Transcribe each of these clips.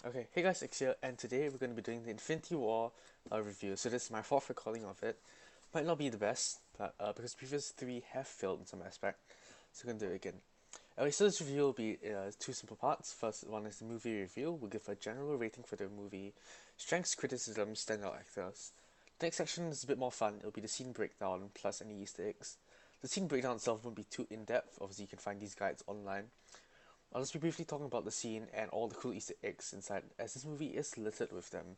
Okay, hey guys, X here, and today we're going to be doing the Infinity War review. So this is my fourth recording of it. Might not be the best, but because previous three have failed in some aspect, so we're going to do it again. Okay, so this review will be two simple parts. First one is the movie review. We'll give a general rating for the movie, strengths, criticisms, standout actors. The next section is a bit more fun. It'll be the scene breakdown plus any Easter eggs. The scene breakdown itself won't be too in-depth. Obviously, you can find these guides online. I'll just be briefly talking about the scene and all the cool Easter eggs inside, as this movie is littered with them.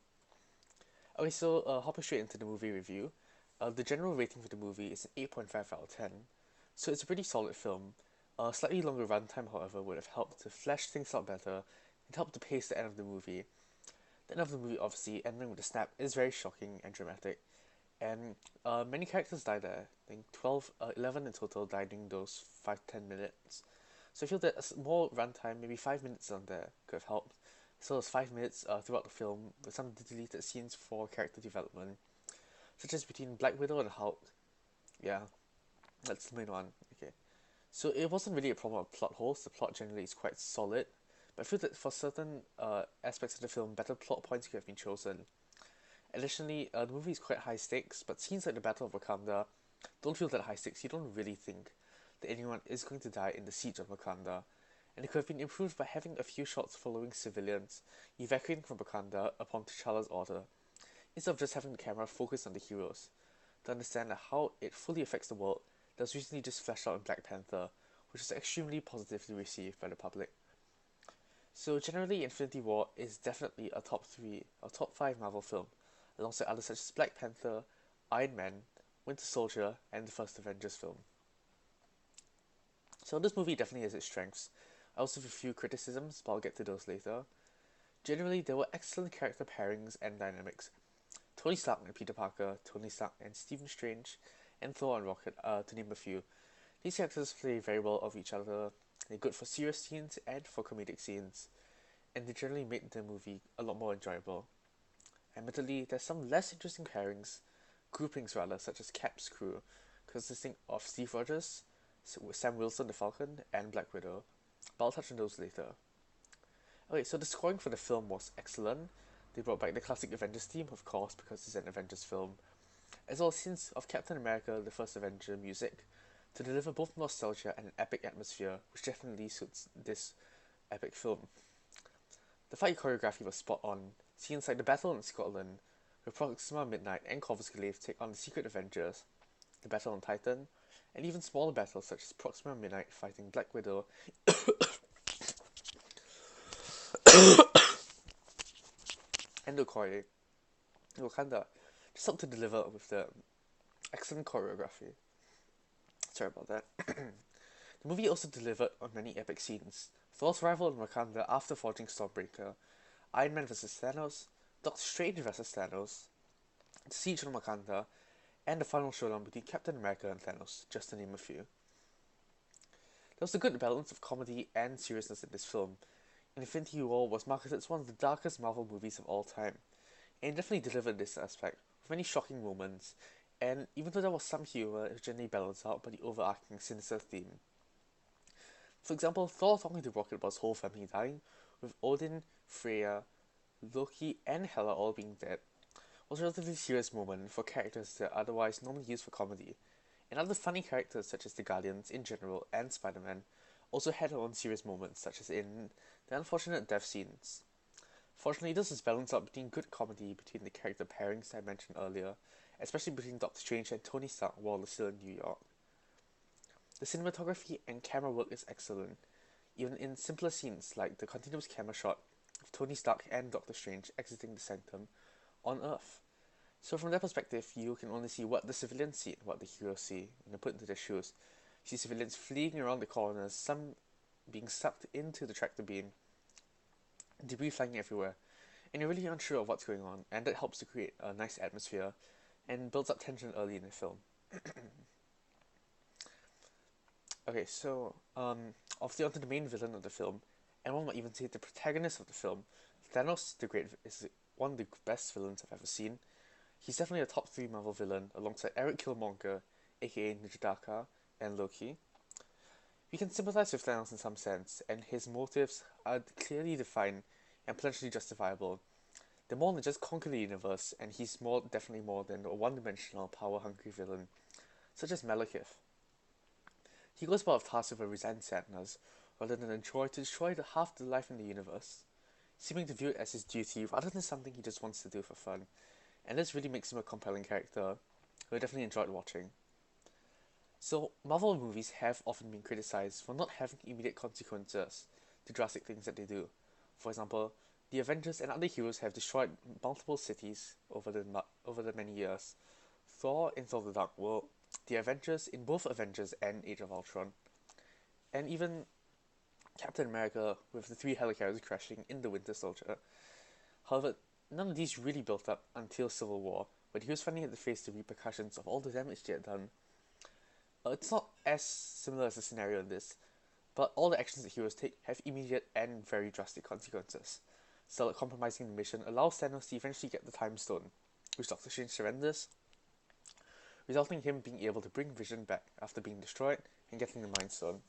Okay, so hopping straight into the movie review. The general rating for the movie is an 8.5 out of 10, so it's a pretty solid film. A slightly longer runtime, however, would have helped to flesh things out better and help to pace the end of the movie. The end of the movie, obviously, ending with a snap, is very shocking and dramatic, and many characters died there. I think 11 in total died in those 5-10 minutes. So I feel that more runtime, maybe 5 minutes on there, could have helped. So it's 5 minutes throughout the film with some deleted scenes for character development, such as between Black Widow and Hulk. Yeah, that's the main one. Okay, so it wasn't really a problem of plot holes. The plot generally is quite solid, but I feel that for certain aspects of the film, better plot points could have been chosen. Additionally, the movie is quite high stakes, but scenes like the Battle of Wakanda don't feel that high stakes. You don't really think that anyone is going to die in the siege of Wakanda, and it could have been improved by having a few shots following civilians evacuating from Wakanda upon T'Challa's order, instead of just having the camera focus on the heroes. To understand how it fully affects the world, that was recently just fleshed out in Black Panther, which was extremely positively received by the public. So generally, Infinity War is definitely a top 3 or top 5 Marvel film, alongside others such as Black Panther, Iron Man, Winter Soldier, and the first Avengers film. So this movie definitely has its strengths. I also have a few criticisms, but I'll get to those later. Generally, there were excellent character pairings and dynamics. Tony Stark and Peter Parker, Tony Stark and Stephen Strange, and Thor and Rocket, to name a few. These characters play very well off each other. They're good for serious scenes and for comedic scenes, and they generally made the movie a lot more enjoyable. Admittedly, there's some less interesting pairings, groupings rather, such as Cap's crew, consisting of Steve Rogers, Sam Wilson the Falcon, and Black Widow, but I'll touch on those later. Okay, so the scoring for the film was excellent. They brought back the classic Avengers theme, of course, because it's an Avengers film, as well as scenes of Captain America, the first Avenger music, to deliver both nostalgia and an epic atmosphere, which definitely suits this epic film. The fight choreography was spot on. Scenes like the battle in Scotland, where Proxima Midnight and Corvus Glaive take on the Secret Avengers, the battle on Titan, and even smaller battles such as Proxima Midnight fighting Black Widow and Okoye, Wakanda, just helped to deliver with the excellent choreography. Sorry about that. The movie also delivered on many epic scenes. Thor's arrival in Wakanda after forging Stormbreaker, Iron Man vs Thanos, Doctor Strange vs Thanos, the siege on Wakanda, and the final showdown between Captain America and Thanos, just to name a few. There was a good balance of comedy and seriousness in this film. Infinity War was marketed as one of the darkest Marvel movies of all time, and it definitely delivered this aspect, with many shocking moments, and even though there was some humor, it was generally balanced out by the overarching sinister theme. For example, Thor talking to Rocket about his whole family dying, with Odin, Freya, Loki, and Hela all being dead, was a relatively serious moment for characters that are otherwise normally used for comedy, and other funny characters such as the Guardians in general and Spider-Man also had their own serious moments, such as in the unfortunate death scenes. Fortunately, this is balanced out between good comedy between the character pairings I mentioned earlier, especially between Doctor Strange and Tony Stark while they're still in New York. The cinematography and camera work is excellent, even in simpler scenes like the continuous camera shot of Tony Stark and Doctor Strange exiting the Sanctum on Earth. So from that perspective, you can only see what the civilians see and what the heroes see when you put into their shoes. You see civilians fleeing around the corners, some being sucked into the tractor beam, debris flying everywhere, and you're really unsure of what's going on, and that helps to create a nice atmosphere and builds up tension early in the film. Okay, so obviously onto the main villain of the film, and one might even say the protagonist of the film. Thanos the Great is one of the best villains I've ever seen. He's definitely a top 3 Marvel villain alongside Eric Killmonger, aka Nijidaka, and Loki. We can sympathize with Thanos in some sense, and his motives are clearly defined and potentially justifiable. They're more than just conquer the universe, and he's definitely more than a one-dimensional, power-hungry villain, such as Malekith. He goes about tasks with a resigned sadness, rather than a joy to destroy half the life in the universe, seeming to view it as his duty rather than something he just wants to do for fun. And this really makes him a compelling character, who I definitely enjoyed watching. So, Marvel movies have often been criticized for not having immediate consequences to drastic things that they do. For example, the Avengers and other heroes have destroyed multiple cities over the many years. Thor in Thor: The Dark World, the Avengers in both Avengers and Age of Ultron, and even Captain America with the three helicarriers crashing in the Winter Soldier. However, none of these really built up until Civil War, when he was finally had to face the repercussions of all the damage they had done. It's not as similar as the scenario in this, but all the actions that heroes take have immediate and very drastic consequences. So, like compromising the mission allows Thanos to eventually get the Time Stone, which Doctor Strange surrenders, resulting in him being able to bring Vision back after being destroyed and getting the Mind Stone.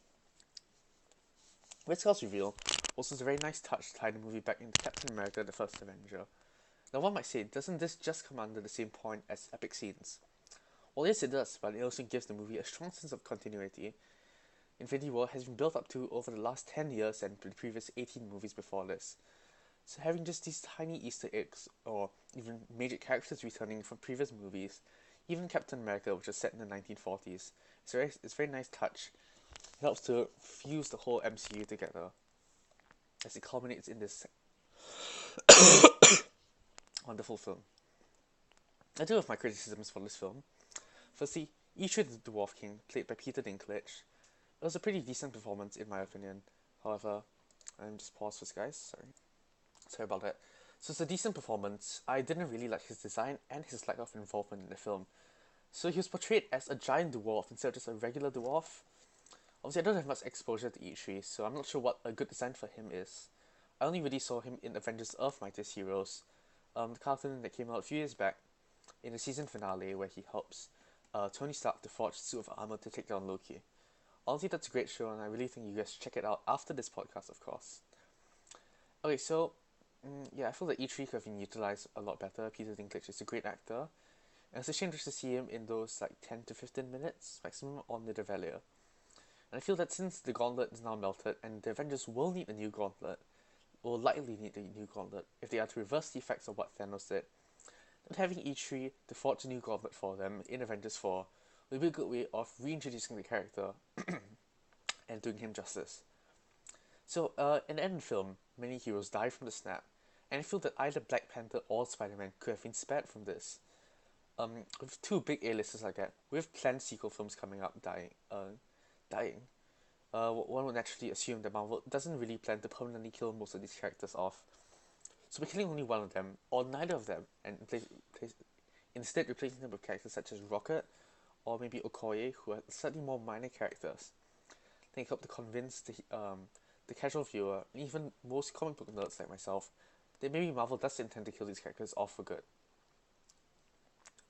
Red Skull's reveal also is a very nice touch to tie the movie back into Captain America: The First Avenger. Now, one might say, doesn't this just come under the same point as epic scenes? Well, yes, it does, but it also gives the movie a strong sense of continuity. Infinity War has been built up to over the last 10 years and the previous 18 movies before this. So having just these tiny Easter eggs, or even major characters returning from previous movies, even Captain America, which was set in the 1940s, it's a very nice touch. It helps to fuse the whole MCU together as it culminates in this wonderful film. I do have my criticisms for this film. Firstly, Ishri the Dwarf King, played by Peter Dinklage. It was a pretty decent performance in my opinion. However, I'm just pause this, guys. Sorry about that. So it's a decent performance. I didn't really like his design and his lack of involvement in the film. So he was portrayed as a giant dwarf instead of just a regular dwarf. Obviously, I don't have much exposure to Ishri, so I'm not sure what a good design for him is. I only really saw him in Avengers: Earth Mightiest Heroes, the cartoon that came out a few years back, in the season finale where he helps Tony Stark to forge a suit of armor to take down Loki. Honestly, that's a great show, and I really think you guys should check it out after this podcast, of course. Okay, so, yeah, I feel that E3 could have been utilized a lot better. Peter Dinklage is a great actor, and it's a shame just to see him in those, 10 to 15 minutes, maximum, on the Nidavellir. And I feel that since the Gauntlet is now melted, and the Avengers will need a new Gauntlet, will likely need a new Gauntlet, if they are to reverse the effects of what Thanos did, then having E3 to forge a new Gauntlet for them in Avengers 4 will be a good way of reintroducing the character and doing him justice. So, in the end of the film, many heroes die from the snap, and I feel that either Black Panther or Spider-Man could have been spared from this. With two big A-listers like that, with planned sequel films coming up dying, one would naturally assume that Marvel doesn't really plan to permanently kill most of these characters off. So by killing only one of them, or neither of them, and instead replacing them with characters such as Rocket, or maybe Okoye, who are slightly more minor characters, they help to convince the casual viewer, and even most comic book nerds like myself, that maybe Marvel does intend to kill these characters off for good.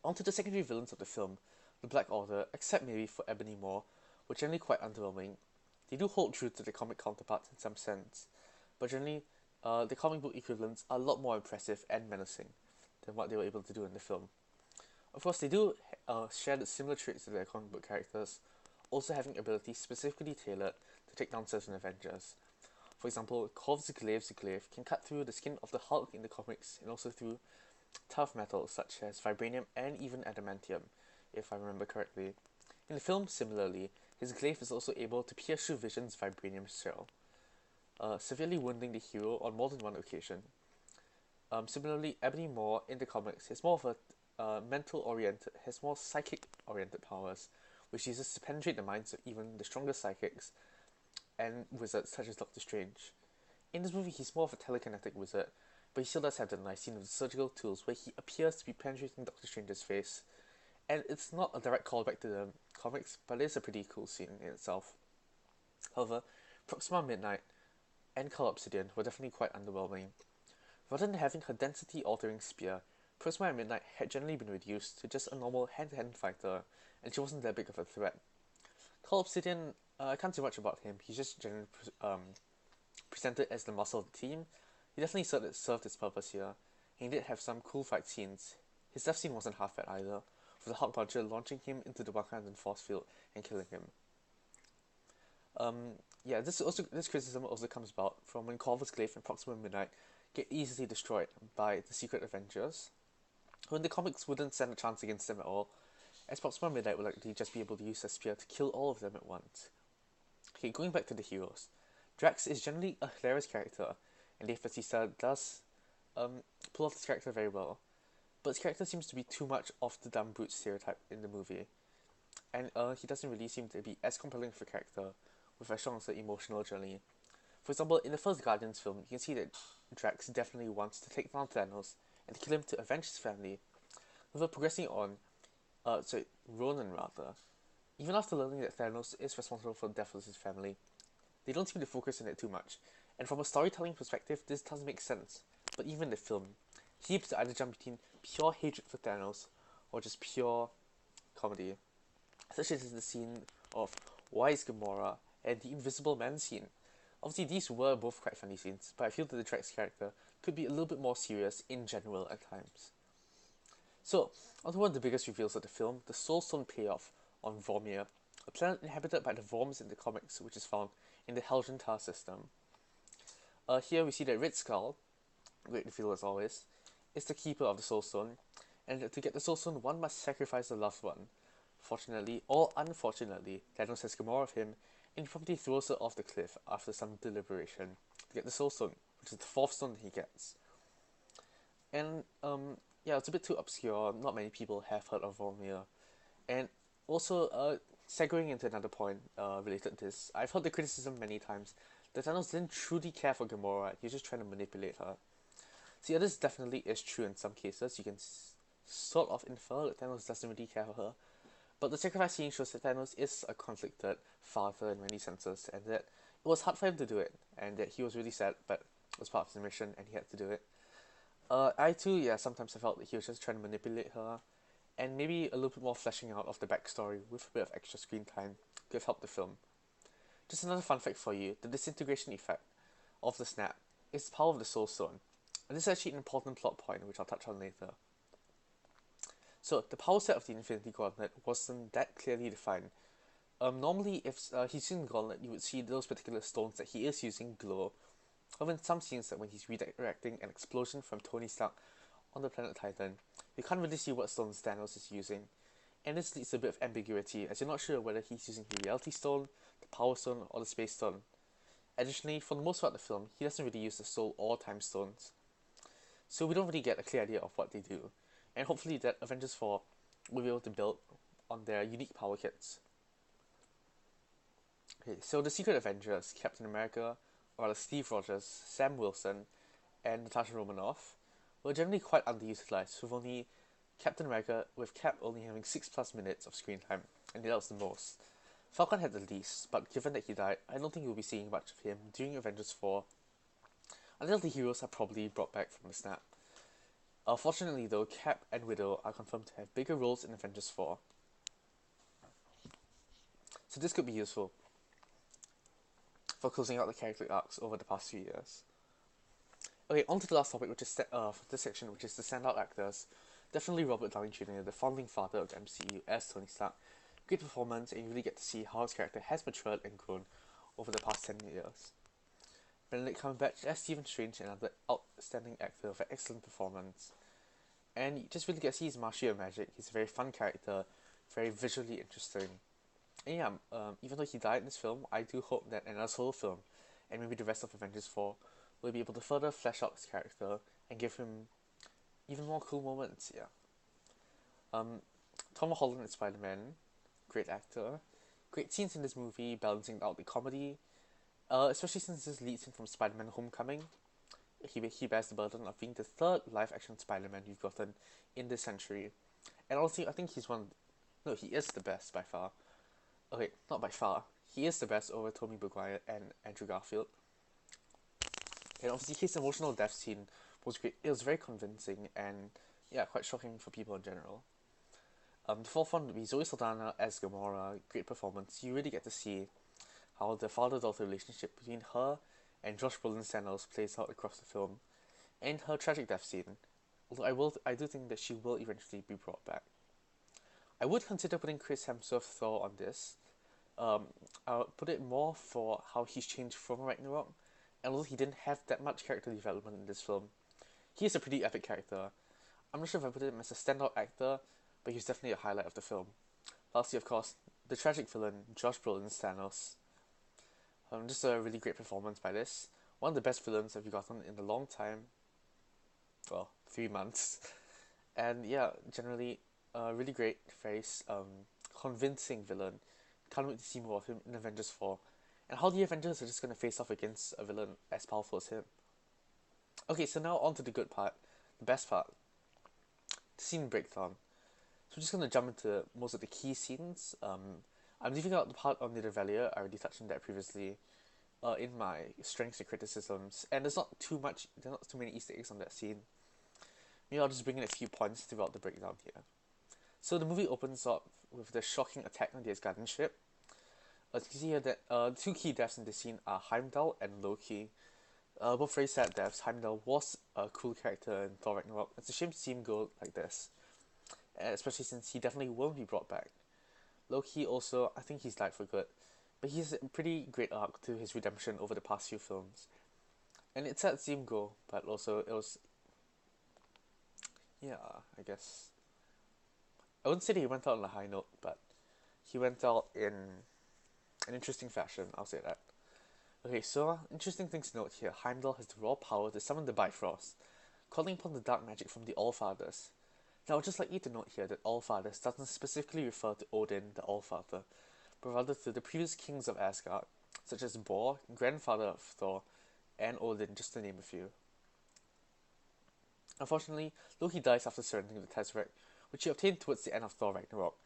Onto the secondary villains of the film, the Black Order, except maybe for Ebony Maw, were generally quite underwhelming. They do hold true to their comic counterparts in some sense, but generally, the comic book equivalents are a lot more impressive and menacing than what they were able to do in the film. Of course, they do share the similar traits to their comic book characters, also having abilities specifically tailored to take down certain Avengers. For example, Korv's Glaive can cut through the skin of the Hulk in the comics and also through tough metals such as vibranium and even adamantium, if I remember correctly. In the film, similarly, his glaive is also able to pierce through Vision's vibranium shell, severely wounding the hero on more than one occasion. Similarly, Ebony Maw in the comics has more of a has more psychic-oriented powers, which uses to penetrate the minds of even the strongest psychics and wizards such as Doctor Strange. In this movie, he's more of a telekinetic wizard, but he still does have the nice scene of the surgical tools where he appears to be penetrating Doctor Strange's face. And it's not a direct callback to the comics, but it is a pretty cool scene in itself. However, Proxima Midnight and Cull Obsidian were definitely quite underwhelming. Rather than having her density-altering spear, Proxima Midnight had generally been reduced to just a normal hand-to-hand fighter, and she wasn't that big of a threat. Cull Obsidian, I can't say much about him. He's just generally presented as the muscle of the team, He definitely served his purpose here. He did have some cool fight scenes. His death scene wasn't half bad either, with the Hulk puncher launching him into the Wakandan force field and killing him. Yeah, this criticism also comes about from when Corvus Glaive and Proxima Midnight get easily destroyed by the Secret Avengers, when the comics wouldn't stand a chance against them at all, as Proxima Midnight would likely just be able to use a spear to kill all of them at once. Okay, going back to the heroes, Drax is generally a hilarious character, and Dave Bautista does pull off this character very well, but his character seems to be too much of the dumb brute stereotype in the movie, and he doesn't really seem to be as compelling of a character with as strong as an emotional journey. For example, in the first Guardians film, you can see that Drax definitely wants to take down Thanos and to kill him to avenge his family. Before progressing on, Ronan rather, even after learning that Thanos is responsible for the death of his family, they don't seem to focus on it too much. And from a storytelling perspective, this doesn't make sense. But even in the film, he seems to either jump between pure hatred for Thanos or just pure comedy. Such as the scene of Why is Gamora and the Invisible Man scene. Obviously, these were both quite funny scenes, but I feel that the Drax character could be a little bit more serious in general at times. So, onto one of the biggest reveals of the film, the Soul Stone payoff on Vormir, a planet inhabited by the Vorms in the comics, which is found in the Helgen Star system. Here we see that Red Skull, great reveal as always, is the keeper of the Soul Stone, and to get the Soul Stone, one must sacrifice a loved one. Fortunately, or unfortunately, Thanos has Gamora of him, and he promptly throws her off the cliff after some deliberation to get the Soul Stone, which is the fourth stone that he gets. And yeah, it's a bit too obscure. Not many people have heard of Vormir. And also, segueing into another point related to this, I've heard the criticism many times that Thanos didn't truly care for Gamora. He was just trying to manipulate her. So yeah, this definitely is true in some cases. You can sort of infer that Thanos doesn't really care for her. But the sacrifice scene shows that Thanos is a conflicted father in many senses, and that it was hard for him to do it, and that he was really sad, but it was part of the mission, and he had to do it. I too, yeah, sometimes I felt that he was just trying to manipulate her, and maybe a little bit more fleshing out of the backstory with a bit of extra screen time could have helped the film. Just another fun fact for you, the disintegration effect of the snap is the power of the Soul Stone. And this is actually an important plot point, which I'll touch on later. So, the power set of the Infinity Gauntlet wasn't that clearly defined. Normally, if he's using the Gauntlet, you would see those particular stones that he is using glow. However, in some scenes, like when he's redirecting an explosion from Tony Stark on the planet Titan, you can't really see what stones Thanos is using. And this leads to a bit of ambiguity, as you're not sure whether he's using the Reality Stone, the Power Stone, or the Space Stone. Additionally, for the most part of the film, he doesn't really use the Soul or Time Stones. So we don't really get a clear idea of what they do. And hopefully that Avengers 4 will be able to build on their unique power kits. Okay, so the Secret Avengers, Captain America, or rather Steve Rogers, Sam Wilson, and Natasha Romanoff, were generally quite underutilized, with Cap only having 6+ minutes of screen time, and that was the most. Falcon had the least, but given that he died, I don't think we'll be seeing much of him during Avengers 4, until the heroes are probably brought back from the snap. Fortunately though, Cap and Widow are confirmed to have bigger roles in Avengers 4. So this could be useful for closing out the character arcs over the past few years. Okay, on to the last topic, which is for this section, which is the standout actors. Definitely Robert Downey Jr., the founding father of the MCU as Tony Stark. Great performance, and you really get to see how his character has matured and grown over the past 10 years. Benedict Cumberbatch as Stephen Strange, another outstanding actor with an excellent performance. And you just really get to see his martial magic. He's a very fun character, very visually interesting. And yeah, even though he died in this film, I do hope that another solo film, and maybe the rest of Avengers 4, will be able to further flesh out his character and give him even more cool moments, yeah. Tom Holland as Spider-Man, great actor. Great scenes in this movie, balancing out the comedy, especially since this leads him from Spider-Man Homecoming. He bears the burden of being the third live-action Spider-Man we've gotten in this century. And honestly, I think he is the best by far. Okay, not by far. He is the best over Tobey Maguire and Andrew Garfield. And obviously his emotional death scene was great. It was very convincing and, yeah, quite shocking for people in general. The fourth one would be Zoe Saldana as Gamora. Great performance. You really get to see how the father-daughter relationship between her and Josh Brolin's Thanos plays out across the film, and her tragic death scene. Although I do think that she will eventually be brought back. I would consider putting Chris Hemsworth Thor on this. I would put it more for how he's changed from Ragnarok, and although he didn't have that much character development in this film, he is a pretty epic character. I'm not sure if I put him as a standout actor, but he's definitely a highlight of the film. Lastly, of course, the tragic villain, Josh Brolin's Thanos. Just a really great performance by this. One of the best villains that we've gotten in a long time. Well, 3 months. And yeah, generally, a really great, very convincing villain. Can't wait to see more of him in Avengers 4. And how the Avengers are just going to face off against a villain as powerful as him. Okay, so now on to the good part. The best part. The scene breakdown. So we're just going to jump into most of the key scenes. I'm leaving out the part on Nidavellir. I already touched on that previously in my strengths and criticisms. And there's not too many Easter eggs on that scene. Maybe I'll just bring in a few points throughout the breakdown here. So the movie opens up with the shocking attack on the Asgardian ship. You can see here that the two key deaths in the scene are Heimdall and Loki. Both very sad deaths. Heimdall was a cool character in Thor Ragnarok. It's a shame to see him go like this, especially since he definitely won't be brought back. Loki also, I think he's died for good, but he has a pretty great arc to his redemption over the past few films. And it's sad to see him go, but also it was, yeah, I guess. I wouldn't say that he went out on a high note, but he went out in an interesting fashion, I'll say that. Okay, so interesting things to note here. Heimdall has the raw power to summon the Bifrost, calling upon the dark magic from the Allfathers. Now, I'd just like you to note here that Allfathers doesn't specifically refer to Odin, the Allfather, but rather to the previous kings of Asgard, such as Bor, grandfather of Thor, and Odin, just to name a few. Unfortunately, Loki dies after surrendering the Tesseract, which he obtained towards the end of Thor Ragnarok,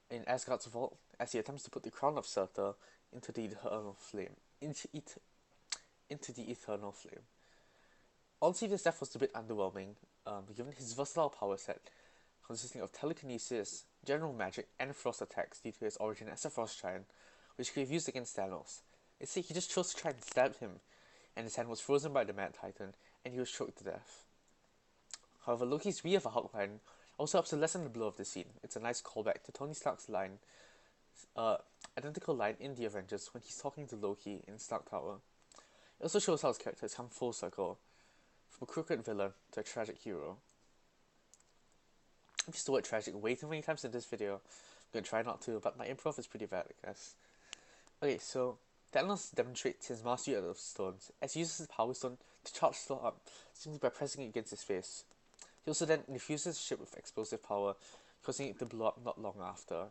in Asgard's vault, as he attempts to put the crown of Surtur into the eternal flame. Into the eternal flame. Honestly, this death was a bit underwhelming, given his versatile power set, consisting of telekinesis, general magic, and frost attacks due to his origin as a frost giant, which he could have used against Thanos. Instead, he just chose to try and stab him, and his hand was frozen by the Mad Titan, and he was choked to death. However, Loki's We Have a Hotline also helps to lessen the blow of the scene. It's a nice callback to Tony Stark's line, identical line in The Avengers when he's talking to Loki in Stark Tower. It also shows how his character has come full circle, from a crooked villain to a tragic hero. I've used the word tragic way too many times in this video. I'm gonna try not to, but my improv is pretty bad, I guess. Okay, so Thanos demonstrates his mastery of stones as he uses his power stone to charge Thor up, simply by pressing it against his face. He also then infuses his ship with explosive power, causing it to blow up not long after.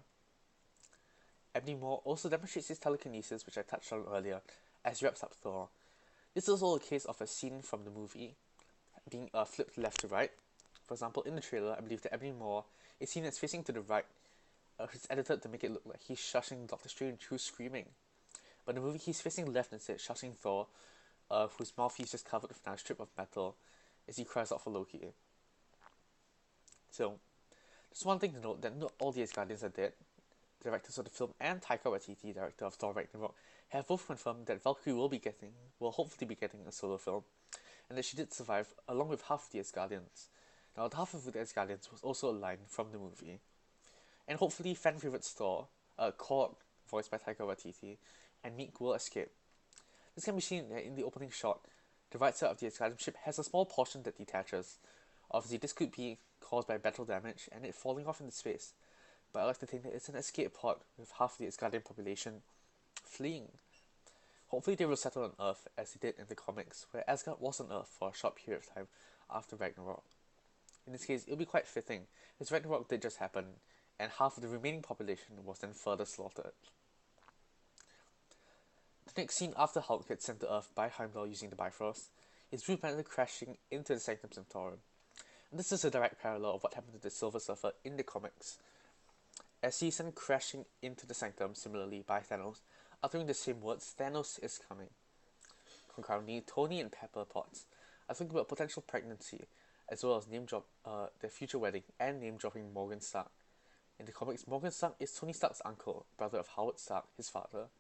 Ebony Maw also demonstrates his telekinesis, which I touched on earlier, as he wraps up Thor. This is all a case of a scene from the movie being flipped left to right. For example, in the trailer, I believe that Ebony Maw is seen as facing to the right, which is edited to make it look like he's shushing Doctor Strange, who's screaming. But in the movie, he's facing left instead, shushing Thor, whose mouth he's just covered with a nice strip of metal, as he cries out for Loki. So, just one thing to note, that not all the Asgardians are dead. The directors of the film and Taika Waititi, director of Thor Ragnarok, have both confirmed that Valkyrie will hopefully be getting a solo film, and that she did survive along with half of the Asgardians. Now, half of the Asgardians was also a line from the movie. And hopefully fan favorites Thor, Korg, voiced by Taika Waititi, and Meek will escape. This can be seen in the opening shot. The right side of the Asgardian ship has a small portion that detaches. Obviously, this could be caused by battle damage and it falling off into space, but I like to think that it's an escape pod with half the Asgardian population fleeing. Hopefully they will settle on Earth as they did in the comics, where Asgard was on Earth for a short period of time after Ragnarok. In this case, it'll be quite fitting, as Ragnarok did just happen, and half of the remaining population was then further slaughtered. The next scene after Hulk gets sent to Earth by Heimdall using the Bifrost is Blue Panther crashing into the Sanctum Sanctorum. And this is a direct parallel of what happened to the Silver Surfer in the comics, as he's sent crashing into the Sanctum similarly by Thanos, uttering the same words, "Thanos is coming." Concurrently, Tony and Pepper Potts are thinking about potential pregnancy, as well as their future wedding and name-dropping Morgan Stark. In the comics, Morgan Stark is Tony Stark's uncle, brother of Howard Stark, his father.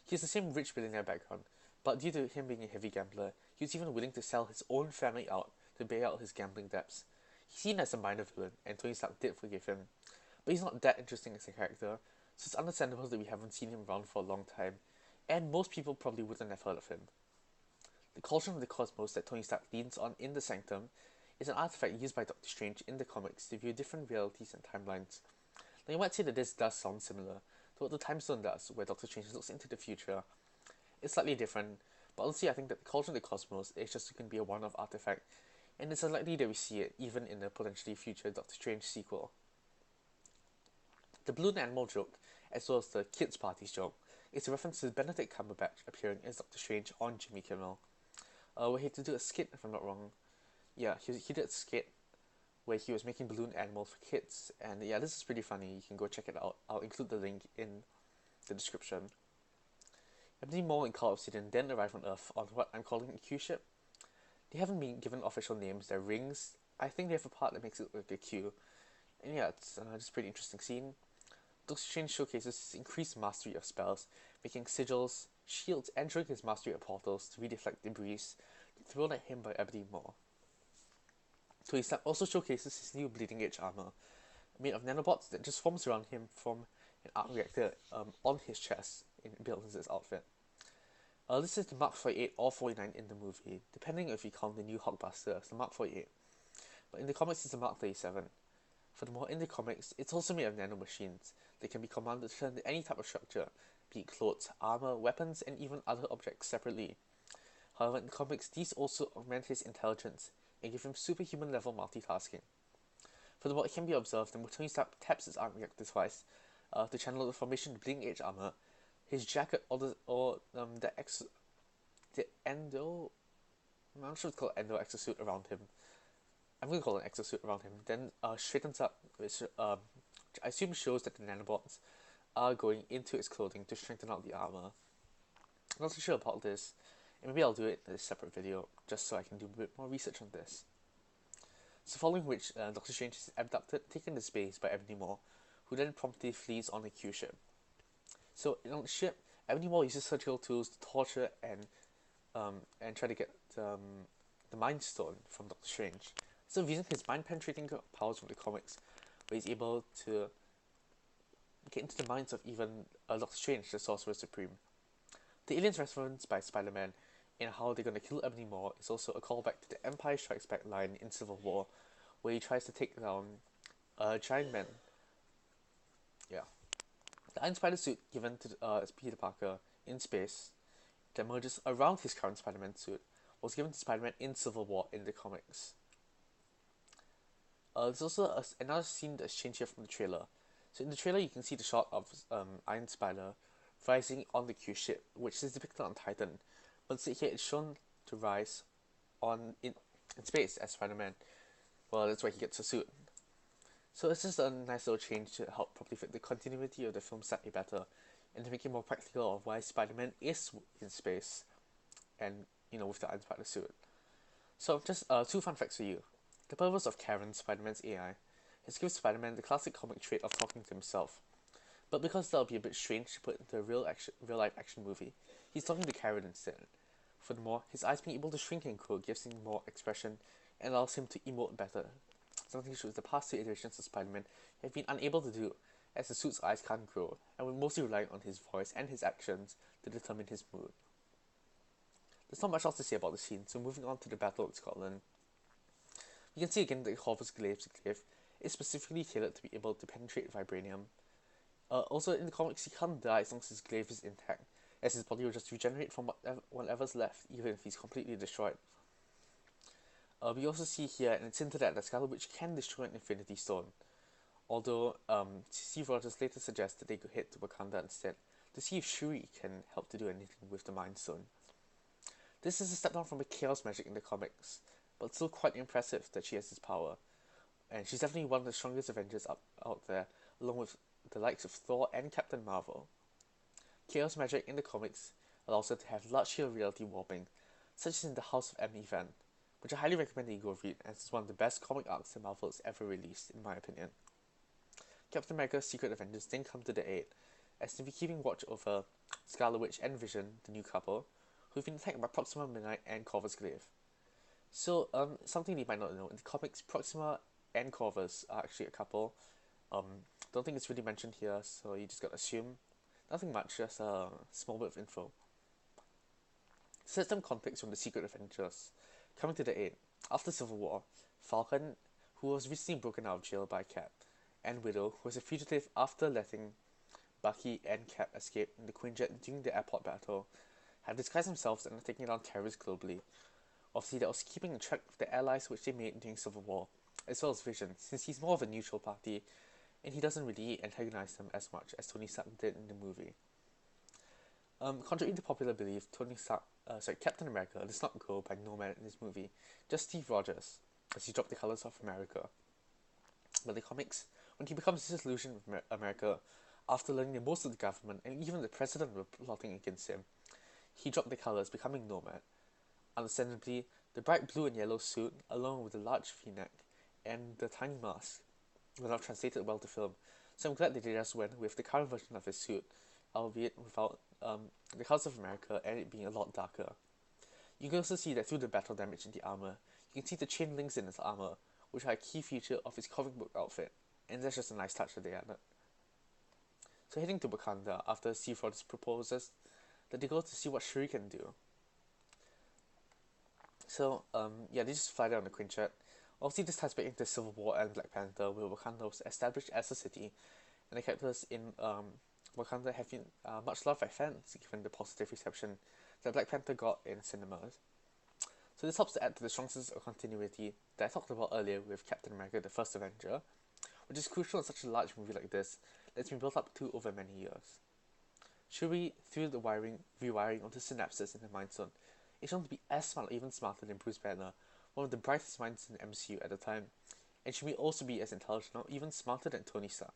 He has the same rich billionaire background, But due to him being a heavy gambler, he was even willing to sell his own family out to pay out his gambling debts. He's seen as a minor villain, and Tony Stark did forgive him. But he's not that interesting as a character, so it's understandable that we haven't seen him around for a long time, and most people probably wouldn't have heard of him. The Cauldron of the Cosmos that Tony Stark leans on in the Sanctum is an artifact used by Doctor Strange in the comics to view different realities and timelines. Now you might say that this does sound similar to what the Time Stone does, where Doctor Strange looks into the future. It's slightly different, but honestly I think that the Cauldron of the Cosmos is just going to be a one-off artifact, and it's unlikely that we see it even in a potentially future Doctor Strange sequel. The balloon animal joke, as well as the kids' parties joke, is a reference to Benedict Cumberbatch appearing as Doctor Strange on Jimmy Kimmel, where he had to do a skit, if I'm not wrong. Yeah, he did a skit where he was making balloon animals for kids, and yeah, this is pretty funny. You can go check it out. I'll include the link in the description. Ebony Maw and Carl Obsidian then arrive on Earth on what I'm calling a Q ship. They haven't been given official names, they're rings. I think they have a part that makes it look like a Q. And yeah, it's just a pretty interesting scene. Doctor Strange showcases his increased mastery of spells, making sigils, shields, and showing his mastery of portals to redeflect debris thrown at him by Ebony Maw. Tony Stark also showcases his new bleeding edge armor, made of nanobots that just forms around him from an arc reactor on his chest and builds his outfit. This is the Mark 48 or 49 in the movie, depending if you count the new Hulkbuster as the Mark 48. But in the comics, it's the Mark 37. Furthermore, in the comics, it's also made of nanomachines that can be commanded to turn into any type of structure, be it clothes, armor, weapons, and even other objects separately. However, in the comics, these also augment his intelligence and give him superhuman level multitasking. Furthermore, it can be observed that when Tony Stark taps his arc reactor twice to channel the formation of bleeding edge armor, his jacket the endo, I'm not sure it's called endo exosuit around him. I'm going to call it an exosuit around him. Then straightens up, which I assume shows that the nanobots are going into his clothing to strengthen out the armor. I'm not so sure about this, and maybe I'll do it in a separate video just so I can do a bit more research on this. So following which, Doctor Strange is abducted, taken to space by Ebony Maw, who then promptly flees on a Q ship. So on the ship, Ebony Maw uses surgical tools to torture and try to get the Mind Stone from Doctor Strange. So using his mind-penetrating powers from the comics, where he's able to get into the minds of even Doctor Strange, the Sorcerer Supreme. The aliens referenced by Spider-Man in how they're going to kill Ebony Maw is also a callback to the Empire Strikes Back line in Civil War, where he tries to take down Giant Man. Yeah. The Iron Spider suit given to Peter Parker in space that emerges around his current Spider-Man suit was given to Spider-Man in Civil War in the comics. There's also another scene that's changed here from the trailer. So in the trailer you can see the shot of Iron Spider rising on the Q ship, which is depicted on Titan, but here it's shown to rise in space as Spider-Man. Well, that's why he gets a suit. So it's just a nice little change to help properly fit the continuity of the film slightly better, and to make it more practical of why Spider-Man is in space, and with the Iron Spider suit. So just two fun facts for you. The purpose of Karen, Spider-Man's AI, is to give Spider-Man the classic comic trait of talking to himself. But because that would be a bit strange to put into a real-life action movie, he's talking to Karen instead. Furthermore, his eyes being able to shrink and grow gives him more expression and allows him to emote better. Something which the past two iterations of Spider-Man have been unable to do, as the suit's eyes can't grow, and we're mostly relying on his voice and his actions to determine his mood. There's not much else to say about the scene, so moving on to the battle in Scotland. You can see again that Corvus Glaive's glaive is specifically tailored to be able to penetrate vibranium. Also in the comics, he can't die as long as his glaive is intact, as his body will just regenerate from whatever's left, even if he's completely destroyed. We also see here, and it's hinted at, that Scarlet Witch can destroy an Infinity Stone, although Steve Rogers later suggests that they could head to Wakanda instead, to see if Shuri can help to do anything with the Mind Stone. This is a step down from the chaos magic in the comics, but still quite impressive that she has this power, and she's definitely one of the strongest Avengers out there, along with the likes of Thor and Captain Marvel. Chaos magic in the comics allows her to have large-scale reality warping, such as in the House of M event, which I highly recommend that you go read, as it's one of the best comic arcs that Marvel has ever released, in my opinion. Captain America's Secret Avengers then come to the aid, as they'll be keeping watch over Scarlet Witch and Vision, the new couple, who've been attacked by Proxima Midnight and Corvus Glaive. So, something you might not know, in the comics, Proxima and Corvus are actually a couple. Um, don't think it's really mentioned here, so you just gotta assume. Nothing much, just a small bit of info. Set some context from the Secret Avengers. Coming to the aid, after Civil War, Falcon, who was recently broken out of jail by Cap, and Widow, who was a fugitive after letting Bucky and Cap escape in the Quinjet during the airport battle, had disguised themselves and are taking down terrorists globally. Obviously, that was keeping in track with the allies which they made during Civil War, as well as Vision, since he's more of a neutral party, and he doesn't really antagonize them as much as Tony Stark did in the movie. Contrary to popular belief, Captain America does not go by Nomad in this movie, just Steve Rogers, as he dropped the colors of America. But in the comics, when he becomes disillusioned with America, after learning that most of the government and even the president were plotting against him, he dropped the colors, becoming Nomad. Understandably, the bright blue and yellow suit, along with the large v-neck and the tiny mask, were not translated well to film, so I'm glad they just went with the current version of his suit, albeit without the colors of America and it being a lot darker. You can also see that through the battle damage in the armor, you can see the chain links in his armor, which are a key feature of his comic book outfit, and that's just a nice touch that they added. So heading to Wakanda after Steve Rogers proposes that they go to see what Shuri can do. So, they just fly down the Quinjet. Obviously, this ties back into Civil War and Black Panther, where Wakanda was established as a city, and the characters in Wakanda have been much loved by fans, given the positive reception that Black Panther got in cinemas. So this helps to add to the strong sense of continuity that I talked about earlier with Captain America: The First Avenger, which is crucial in such a large movie like this that's been built up to over many years. Shuri, through the rewiring of the synapses in the Mind Stone, is shown to be as smart or even smarter than Bruce Banner, one of the brightest minds in the MCU at the time, and she may also be as intelligent or even smarter than Tony Stark.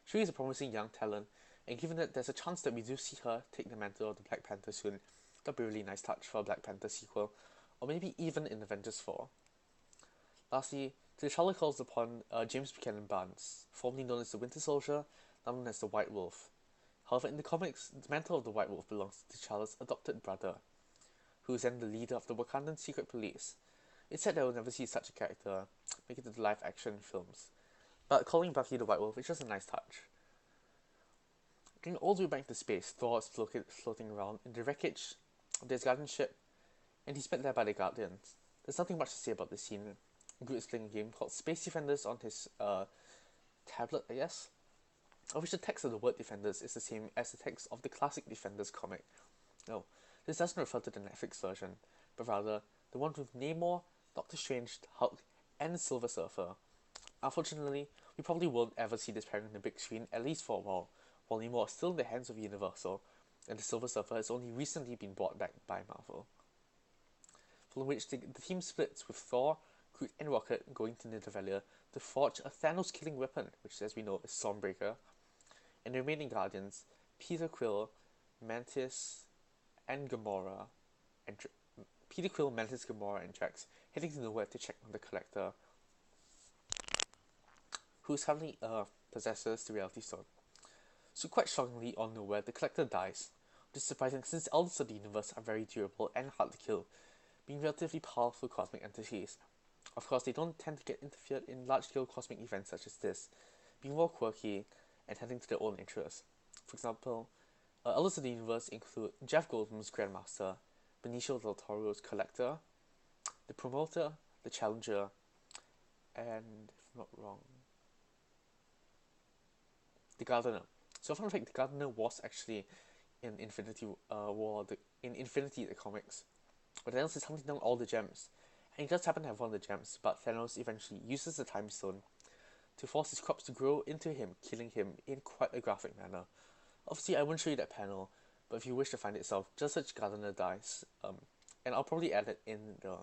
Shuri is a promising young talent, and given that there's a chance that we do see her take the mantle of the Black Panther soon, that'd be a really nice touch for a Black Panther sequel, or maybe even in Avengers 4. Lastly, T'Challa calls upon James Buchanan Barnes, formerly known as the Winter Soldier, now known as the White Wolf. However, in the comics, the mantle of the White Wolf belongs to T'Challa's adopted brother, who is then the leader of the Wakandan secret police. It's said that we'll never see such a character make it to the live-action films, but calling Bucky the White Wolf is just a nice touch. Going all the way back to space, Thor is floating around in the wreckage of his Guardian ship, and he's met there by the Guardians. There's nothing much to say about this scene. Groot is playing a game called Space Defenders on his tablet, I guess, of which the text of the word Defenders is the same as the text of the classic Defenders comic. No, this doesn't refer to the Netflix version, but rather the one with Namor, Doctor Strange, Hulk, and Silver Surfer. Unfortunately, we probably won't ever see this pairing on the big screen, at least for a while Namor is still in the hands of Universal, and the Silver Surfer has only recently been brought back by Marvel. Following which the team splits with Thor, Groot, and Rocket going to Nidavellir to forge a Thanos-killing weapon, which as we know is Stormbreaker, and the remaining Guardians, Peter Quill, Mantis, and Gamora, and Drax, heading to nowhere to check on the Collector, who currently possesses the Reality Stone. So quite shockingly on nowhere, the Collector dies, which is surprising since the Elders of the Universe are very durable and hard to kill, being relatively powerful cosmic entities. Of course, they don't tend to get interfered in large-scale cosmic events such as this, being more quirky and tending to their own interests. For example, Elders of the Universe include Jeff Goldblum's Grandmaster, Benicio del Toro's Collector, the Promoter, the Challenger, and, if I'm not wrong, the Gardener. So fun fact, the Gardener was actually in Infinity War, in Infinity the comics, but Thanos is hunting down all the gems, and he does happen to have one of the gems, but Thanos eventually uses the Time Stone to force his crops to grow into him, killing him in quite a graphic manner. Obviously, I won't show you that panel, but if you wish to find it yourself, just search Gardener dies, and I'll probably add it in the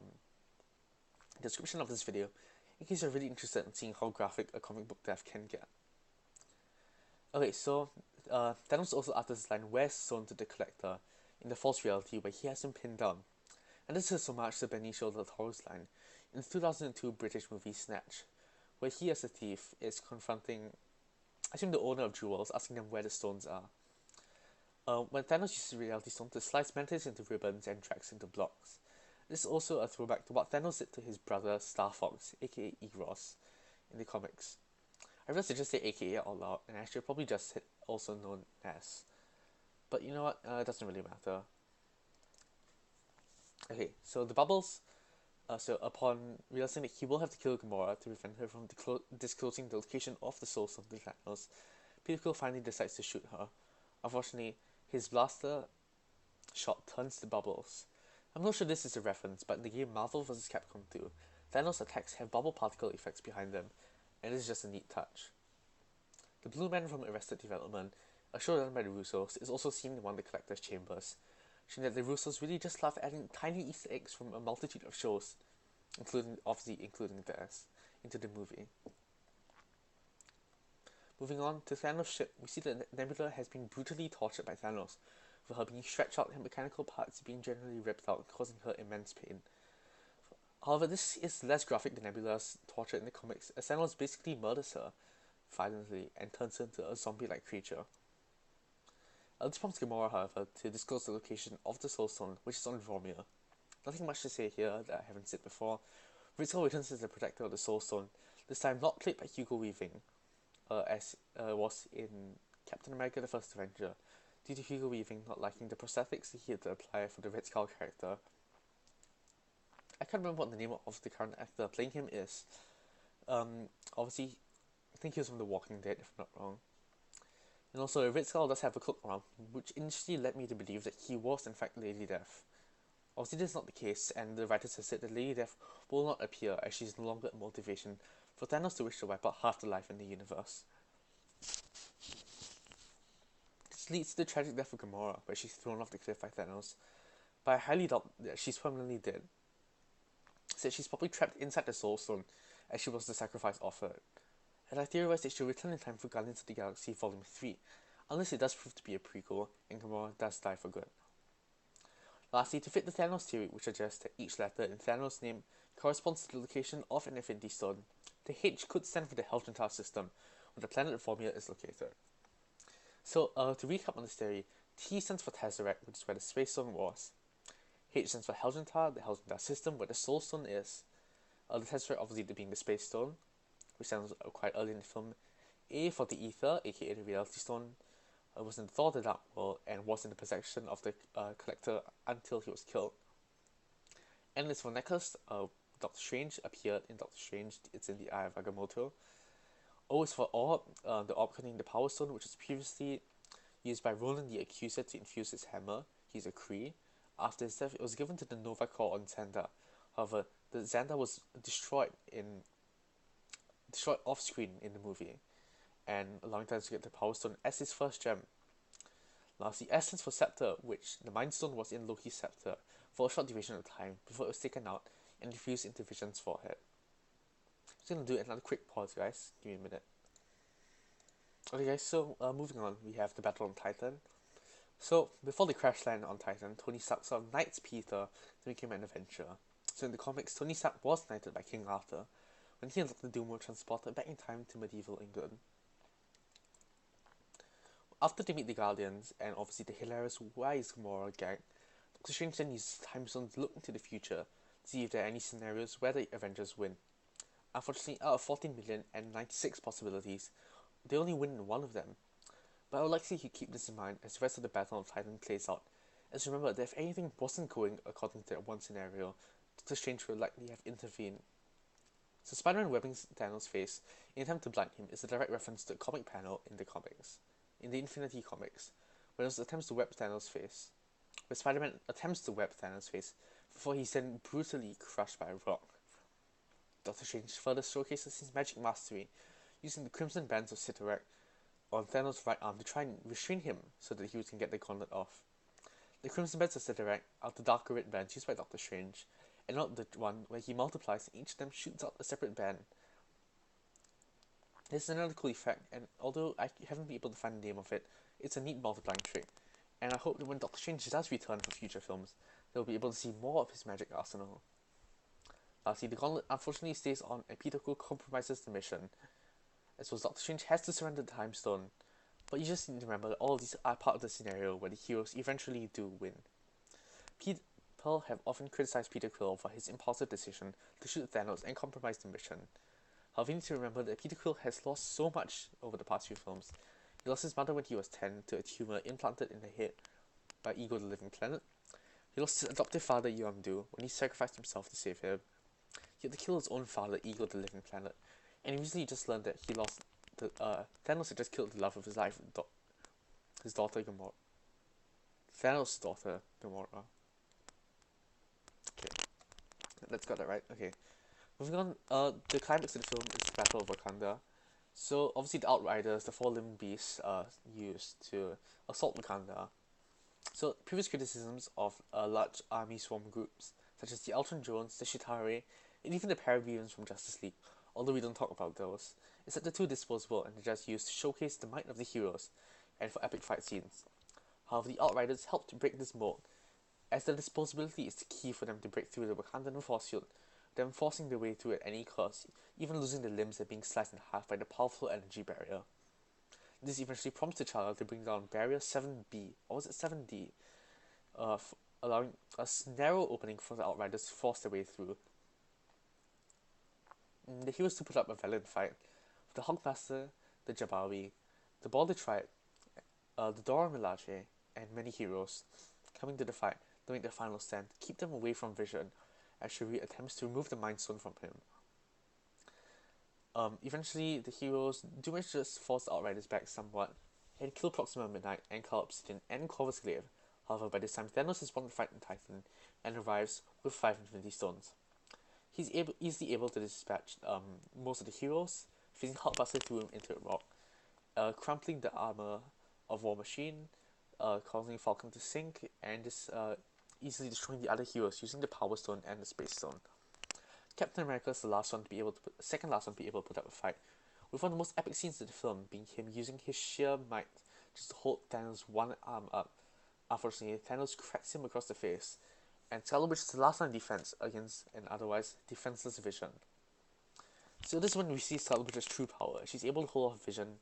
description of this video, in case you're really interested in seeing how graphic a comic book death can get. Okay, so Thanos also utters this line, "Where's Stone to the Collector?" in the false reality where he has him pinned down. And this is so much to Benicio del Toro's line in the 2002 British movie Snatch, where he as a thief is confronting, I assume, the owner of jewels, asking them where the stones are. when Thanos uses the Reality Stone to slice Mantis into ribbons and Drax into blocks. This is also a throwback to what Thanos did to his brother Star Fox, aka Eros, in the comics. I realized I just say aka out loud, and I should probably just hit also known as. But you know what? It doesn't really matter. Okay, so the bubbles. So upon realizing that he will have to kill Gamora to prevent her from disclosing the location of the Soul Stone to Thanos, Peter Quill finally decides to shoot her. Unfortunately, his blaster shot turns the bubbles. I'm not sure this is a reference, but in the game Marvel vs. Capcom 2, Thanos' attacks have bubble particle effects behind them, and it is just a neat touch. The Blue Man from Arrested Development, a show done by the Russos, is also seen in one of the collector's chambers, showing that the Russos really just love adding tiny Easter eggs from a multitude of shows, including theirs, into the movie. Moving on to Thanos' ship, we see that Nebula has been brutally tortured by Thanos, with her being stretched out and mechanical parts being generally ripped out, causing her immense pain. However, this is less graphic than Nebula's torture in the comics, as Thanos basically murders her violently and turns her into a zombie-like creature. This prompts Gamora, however, to disclose the location of the Soul Stone, which is on Vormir. Nothing much to say here that I haven't said before. Red Skull returns as the protector of the Soul Stone, this time not played by Hugo Weaving, as was in Captain America: The First Avenger, due to Hugo Weaving not liking the prosthetics he had to apply for the Red Skull character. I can't remember what the name of the current actor playing him is. Obviously, I think he was from The Walking Dead, if I'm not wrong. And also, Red Skull does have a cloak around, which initially led me to believe that he was in fact Lady Death. Obviously, this is not the case, and the writers have said that Lady Death will not appear as she is no longer a motivation for Thanos to wish to wipe out half the life in the universe. This leads to the tragic death of Gamora, where she's thrown off the cliff by Thanos, but I highly doubt that she's permanently dead. Said she's probably trapped inside the Soul Stone, as she was the sacrifice offered. And I theorize that she'll return in time for Guardians of the Galaxy Volume 3, unless it does prove to be a prequel, and Gamora does die for good. Lastly, to fit the Thanos theory, which suggests that each letter in Thanos' name corresponds to the location of an Infinity Stone, the H could stand for the Helgentar system, where the planet Vormir is located. So, to recap on this theory, T stands for Tesseract, which is where the Space Stone was. H stands for Helgentar, the Helgentar system, where the Soul Stone is. The Tesseract obviously being the Space Stone, which sounds quite early in the film. A for the Ether, aka the Reality Stone, was in the Thor: The Dark World and was in the possession of the collector until he was killed. N is for Necklace. Doctor Strange appeared in Doctor Strange. It's in the Eye of Agamotto. O is for Orb, the orb containing the Power Stone, which was previously used by Ronan the Accuser to infuse his hammer. He's a Kree. After his death, it was given to the Nova Corps on Xandar. However, the Xandar was destroyed off screen in the movie, and allowing Thanos to get the Power Stone as his first gem. Lastly, S stands for Scepter, which the Mind Stone was in Loki's scepter for a short duration of time before it was taken out and infused into Vision's forehead. I'm just gonna do another quick pause, guys. Give me a minute. Okay, guys. So moving on, we have the Battle on Titan. So before the crash land on Titan, Tony Stark sort of knights Peter to make him an Avenger. So in the comics, Tony Stark was knighted by King Arthur when he and Doctor Doom were transported back in time to medieval England. After they meet the Guardians, and obviously the hilarious "Why is Gamora" gag, Doctor Strange then uses Time Stone to look into the future to see if there are any scenarios where the Avengers win. Unfortunately, out of 14,096 possibilities, they only win in one of them. But I would like to see you keep this in mind as the rest of the Battle of Titan plays out. As remember that if anything wasn't going according to that one scenario, Doctor Strange would likely have intervened. So Spider-Man webbing Thanos' face in attempt to blind him is a direct reference to a comic panel in the comics. In the Infinity Comics, where Thanos attempts to web Thanos' face. Where Spider-Man attempts to web Thanos' face before he's then brutally crushed by a rock. Doctor Strange further showcases his magic mastery, using the Crimson Bands of Cyttorak on Thanos' right arm to try and restrain him so that he can get the gauntlet off. The Crimson Bands of Cyttorak are the darker red bands used by Doctor Strange, and not the one where he multiplies and each of them shoots out a separate band. This is another cool effect, and although I haven't been able to find the name of it, it's a neat multiplying trick, and I hope that when Doctor Strange does return for future films, they'll be able to see more of his magic arsenal. Lastly, the gauntlet unfortunately stays on and Peter Quill compromises the mission, as well as Doctor Strange has to surrender the Time Stone, But you just need to remember that all of these are part of the scenario where the heroes eventually do win. People have often criticized Peter Quill for his impulsive decision to shoot Thanos and compromise the mission. However, you need to remember that Peter Quill has lost so much over the past few films. He lost his mother when he was 10 to a tumor implanted in the head by Ego the Living Planet. He lost his adoptive father Yondu when he sacrificed himself to save him. He had to kill his own father, Ego the Living Planet. And he recently just learned that Thanos had just killed the love of his life, his daughter Gamora. Thanos' daughter Gamora. Okay, let's got that right. Okay, moving on. The climax of the film is the Battle of Wakanda. So obviously the Outriders, the four-limbed beasts, are used to assault Wakanda. So previous criticisms of large army swarm groups, such as the Ultron drones, the Chitauri, and even the Paravians from Justice League, although we don't talk about those, is that they're too disposable and they're just used to showcase the might of the heroes and for epic fight scenes. However, the Outriders help to break this mold, as their disposability is the key for them to break through the Wakandan force field, them forcing their way through at any cost, even losing their limbs and being sliced in half by the powerful energy barrier. This eventually prompts T'Challa to bring down Barrier 7B, or was it 7D, allowing a narrow opening for the Outriders to force their way through. The heroes to put up a valiant fight, with the Hulkmaster, the Jabawi, the Balder tribe, the Dora Milaje, and many heroes coming to the fight to make their final stand to keep them away from Vision as Shuri attempts to remove the Mind Stone from him. Eventually, the heroes do manage to just force the Outriders back somewhat and kill Proxima Midnight and Carl Obsidian and Corvus Glaive. However, by this time, Thanos has won the fight in Titan and arrives with 5 Infinity Stones. He's easily able to dispatch most of the heroes, facing Hulkbuster through him into a rock, crumpling the armor of War Machine, causing Falcon to sink, and just easily destroying the other heroes using the Power Stone and the Space Stone. Captain America is the second last one to be able to put up a fight, with one of the most epic scenes of the film being him using his sheer might just to hold Thanos' one arm up. Unfortunately, Thanos cracks him across the face, and Scarlet Witch is the last line of defense against an otherwise defenseless Vision. So this is when we see Scarlet Witch's true power. She's able to hold off Vision,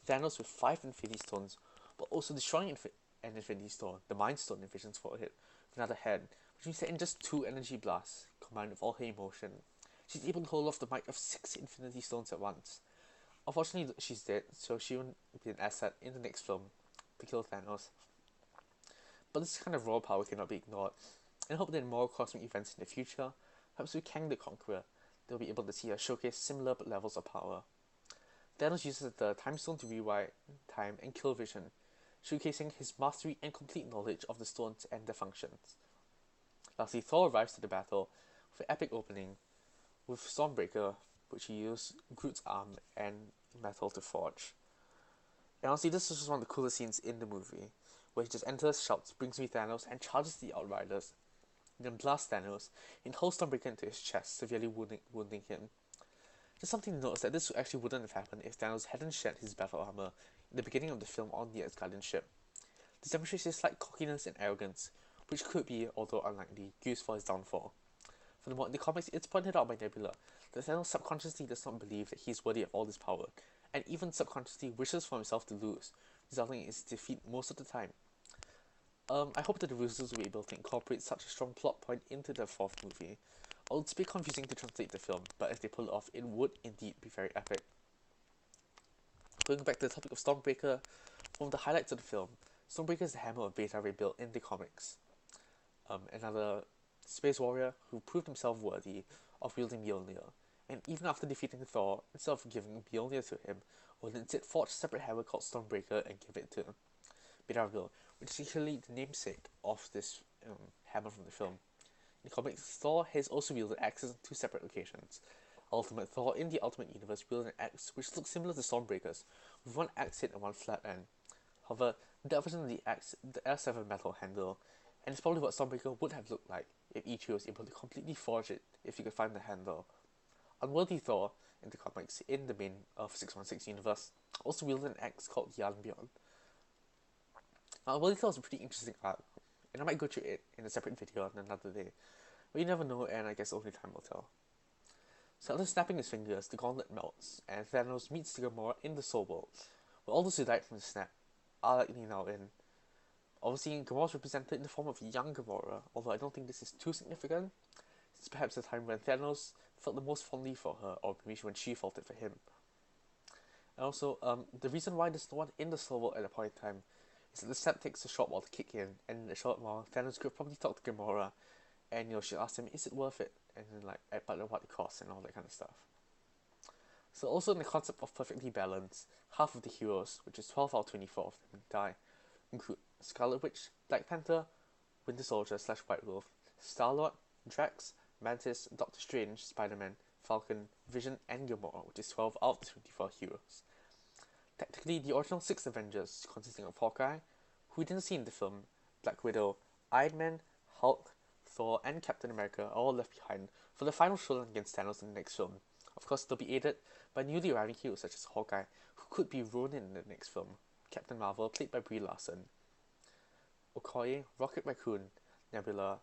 Thanos with 5 Infinity Stones, but also destroying an Infinity Stone, the Mind Stone in Vision's forehead, with another hand, which means that in just 2 energy blasts, combined with all her emotion, she's able to hold off the might of 6 Infinity Stones at once. Unfortunately, she's dead, so she won't be an asset in the next film to kill Thanos. But this kind of raw power cannot be ignored, and I hope that in more cosmic events in the future, perhaps with Kang the Conqueror, they'll be able to see her showcase similar levels of power. Thanos uses the Time Stone to rewind time and kill Vision, showcasing his mastery and complete knowledge of the stones and their functions. Lastly, Thor arrives to the battle with an epic opening with Stormbreaker, which he used Groot's arm and metal to forge. And honestly, this is just one of the coolest scenes in the movie, where he just enters, shouts, "Brings me Thanos," and charges the Outriders, then blasts Thanos and holds Stormbreaker into his chest, severely wounding him. Just something to note is that this actually wouldn't have happened if Thanos hadn't shed his battle armor in the beginning of the film on the Asgardian ship. This demonstrates his slight cockiness and arrogance, which could be, although unlikely, used for his downfall. Furthermore, in the comics, it's pointed out by Nebula that Thanos subconsciously does not believe that he is worthy of all this power, and even subconsciously wishes for himself to lose, resulting in his defeat most of the time. I hope that the Russos will be able to incorporate such a strong plot point into the 4th movie. Although it's a bit confusing to translate the film, but if they pull it off, it would indeed be very epic. Going back to the topic of Stormbreaker, one of the highlights of the film, Stormbreaker is the hammer of Beta Ray Bill in the comics. Another space warrior who proved himself worthy of wielding Mjolnir, and even after defeating Thor, instead of giving Mjolnir to him, would instead forge a separate hammer called Stormbreaker and give it to Beta Ray Bill, which is actually the namesake of this hammer from the film. In the comics, Thor has also wielded axes on 2 separate occasions. Ultimate Thor in the Ultimate Universe wielded an axe which looks similar to Stormbreaker's, with 1 axe head and 1 flat end. However, that version of the axe does have a metal handle, and it's probably what Stormbreaker would have looked like if Ichiro was able to completely forge it if he could find the handle. Unworthy Thor, in the comics, in the main 616 universe, also wielded an axe called Yarnbjorn. Now, Unworthy Thor is a pretty interesting arc, and I might go through it in a separate video on another day, but you never know, and I guess only time will tell. So after snapping his fingers, the gauntlet melts, and Thanos meets Gamora in the Soul World, but all those who died from the snap are likely now in. Obviously, Gamora is represented in the form of young Gamora, although I don't think this is too significant. It's perhaps the time when Thanos felt the most fondly for her, or maybe when she felt it for him. And also, the reason why there's no one in the Soul World at that point in time is that the snap takes a short while to kick in, and in a short while, Thanos could probably talk to Gamora, and she'll ask him, is it worth it? And then but what it costs and all that kind of stuff. So also in the concept of perfectly balanced, half of the heroes, which is 12 out of 24 of them, die, include Scarlet Witch, Black Panther, Winter Soldier / White Wolf, Star-Lord, Drax, Mantis, Doctor Strange, Spider-Man, Falcon, Vision, and Gamora, which is 12 out of 24 heroes. Technically, the original 6 Avengers, consisting of Hawkeye, who we didn't see in the film, Black Widow, Iron Man, Hulk, Thor, and Captain America are all left behind for the final showdown against Thanos in the next film. Of course, they'll be aided by newly arriving heroes such as Hawkeye, who could be Ronin in the next film, Captain Marvel, played by Brie Larson, Okoye, Rocket Raccoon, Nebula,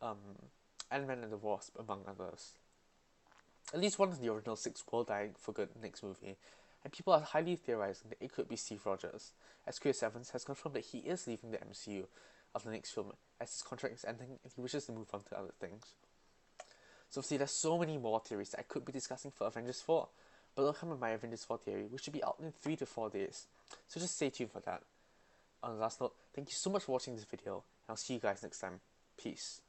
Ant-Man and the Wasp, among others. At least one of the original 6 will die for good in the next movie, and people are highly theorizing that it could be Steve Rogers, as Chris Evans has confirmed that he is leaving the MCU after the next film, as his contract is ending and he wishes to move on to other things. So see, there's so many more theories that I could be discussing for Avengers 4, but they'll come in my Avengers 4 theory, which should be out in 3 to 4 days, so just stay tuned for that. On the last note, thank you so much for watching this video, and I'll see you guys next time. Peace.